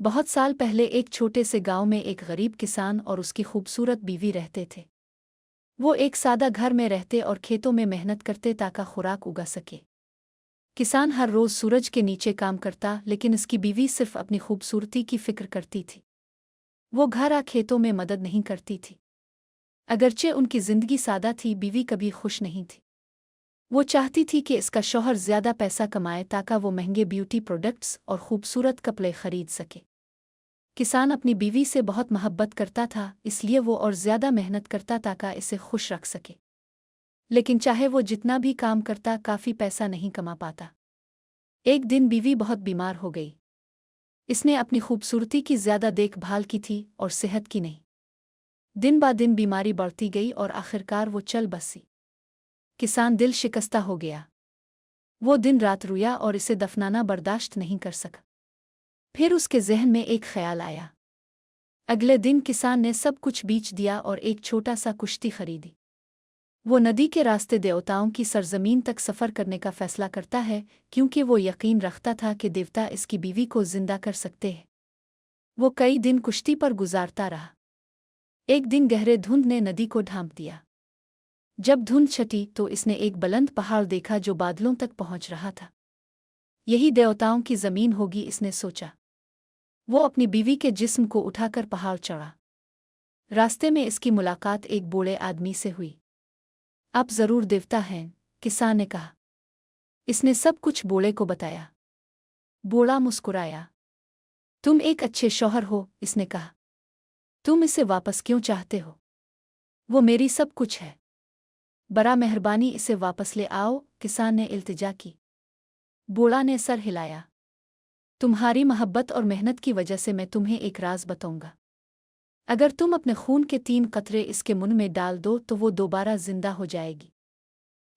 बहुत साल पहले एक छोटे से गांव में एक गरीब किसान और उसकी खूबसूरत बीवी रहते थे। वो एक सादा घर में रहते और खेतों में मेहनत करते ताकि खुराक उगा सके। किसान हर रोज सूरज के नीचे काम करता, लेकिन उसकी बीवी सिर्फ अपनी खूबसूरती की फिक्र करती थी। वो घर आ खेतों में मदद नहीं करती थी। अगरचे उनकी जिंदगी सादा थी, बीवी कभी खुश नहीं थी। वो चाहती थी कि इसका शौहर ज्यादा पैसा कमाए ताकि वो महंगे ब्यूटी प्रोडक्ट्स और खूबसूरत कपड़े खरीद सके। किसान अपनी बीवी से बहुत मोहब्बत करता था, इसलिए वो और ज्यादा मेहनत करता ताकि इसे खुश रख सके। लेकिन चाहे वो जितना भी काम करता, काफी पैसा नहीं कमा पाता। एक दिन बीवी बहुत बीमार हो गई। इसने अपनी खूबसूरती की ज्यादा देखभाल की थी और सेहत की नहीं। दिन ब दिन बीमारी बढ़ती गई और आखिरकार वो चल बसी। किसान दिल शिकस्ता हो गया। वो दिन रात रोया और इसे दफनाना बर्दाश्त नहीं कर सका। फिर उसके जहन में एक ख्याल आया। अगले दिन किसान ने सब कुछ बेच दिया और एक छोटा सा कुश्ती खरीदी। वो नदी के रास्ते देवताओं की सरजमीन तक सफ़र करने का फैसला करता है, क्योंकि वो यकीन रखता था कि देवता इसकी बीवी को जिंदा कर सकते हैं। वो कई दिन कुश्ती पर गुजारता रहा। एक दिन गहरे धुंध ने नदी को ढांप दिया। जब धुंध छटी तो इसने एक बुलंद पहाड़ देखा जो बादलों तक पहुंच रहा था। यही देवताओं की जमीन होगी, इसने सोचा। वो अपनी बीवी के जिस्म को उठाकर पहाड़ चढ़ा। रास्ते में इसकी मुलाकात एक बूढ़े आदमी से हुई। आप जरूर देवता हैं, किसान ने कहा। इसने सब कुछ बूढ़े को बताया। बूढ़ा मुस्कुराया। तुम एक अच्छे शौहर हो, इसने कहा। तुम इसे वापस क्यों चाहते हो? वो मेरी सब कुछ है। बड़ा मेहरबानी इसे वापस ले आओ, किसान ने इल्तिजा की। बूढ़ा ने सर हिलाया। तुम्हारी मोहब्बत और मेहनत की वजह से मैं तुम्हें एक राज बताऊंगा। अगर तुम अपने खून के 3 कतरे इसके मुंह में डाल दो तो वो दोबारा जिंदा हो जाएगी।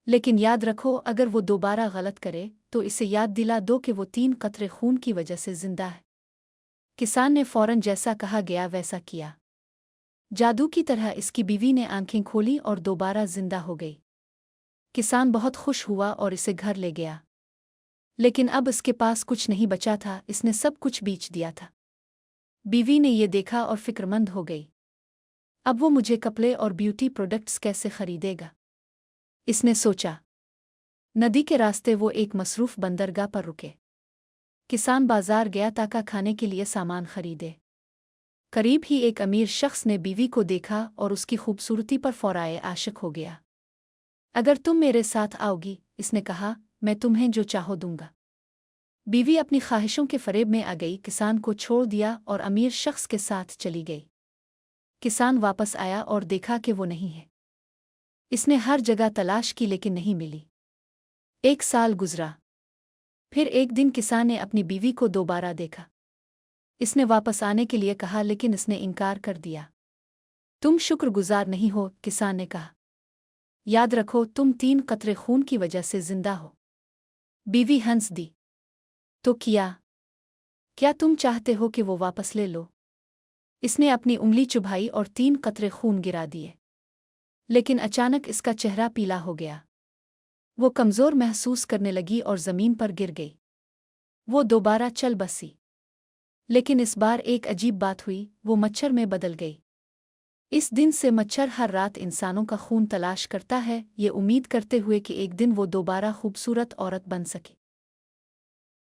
लेकिन याद रखो, अगर वो दोबारा गलत करे तो इसे याद दिला दो कि वो 3 कतरे खून की वजह से जिंदा है। किसान ने फौरन जैसा कहा गया वैसा किया। जादू की तरह इसकी बीवी ने आंखें खोली और दोबारा जिंदा हो गई। किसान बहुत खुश हुआ और इसे घर ले गया। लेकिन अब इसके पास कुछ नहीं बचा था, इसने सब कुछ बेच दिया था। बीवी ने ये देखा और फिक्रमंद हो गई। अब वो मुझे कपड़े और ब्यूटी प्रोडक्ट्स कैसे खरीदेगा? इसने सोचा। नदी के रास्ते वो एक मसरूफ बंदरगाह पर रुके। किसान बाजार गया ताकि खाने के लिए सामान खरीदे। करीब ही एक अमीर शख्स ने बीवी को देखा और उसकी खूबसूरती पर फौराए आशिक हो गया। अगर तुम मेरे साथ आओगी, इसने कहा, मैं तुम्हें जो चाहो दूंगा। बीवी अपनी ख्वाहिशों के फरेब में आ गई, किसान को छोड़ दिया और अमीर शख्स के साथ चली गई। किसान वापस आया और देखा कि वो नहीं है। इसने हर जगह तलाश की लेकिन नहीं मिली। 1 साल गुजरा। फिर एक दिन किसान ने अपनी बीवी को दोबारा देखा। इसने वापस आने के लिए कहा, लेकिन इसने इनकार कर दिया। तुम शुक्रगुजार नहीं हो, किसान ने कहा। याद रखो, तुम 3 कतरे खून की वजह से जिंदा हो। बीवी हंस दी। तो क्या तुम चाहते हो कि वो वापस ले लो? इसने अपनी उंगली चुभाई और 3 कतरे खून गिरा दिए। लेकिन अचानक इसका चेहरा पीला हो गया। वो कमजोर महसूस करने लगी और जमीन पर गिर गई। वो दोबारा चल बसी। लेकिन इस बार एक अजीब बात हुई, वो मच्छर में बदल गई। इस दिन से मच्छर हर रात इंसानों का खून तलाश करता है, ये उम्मीद करते हुए कि एक दिन वो दोबारा खूबसूरत औरत बन सके।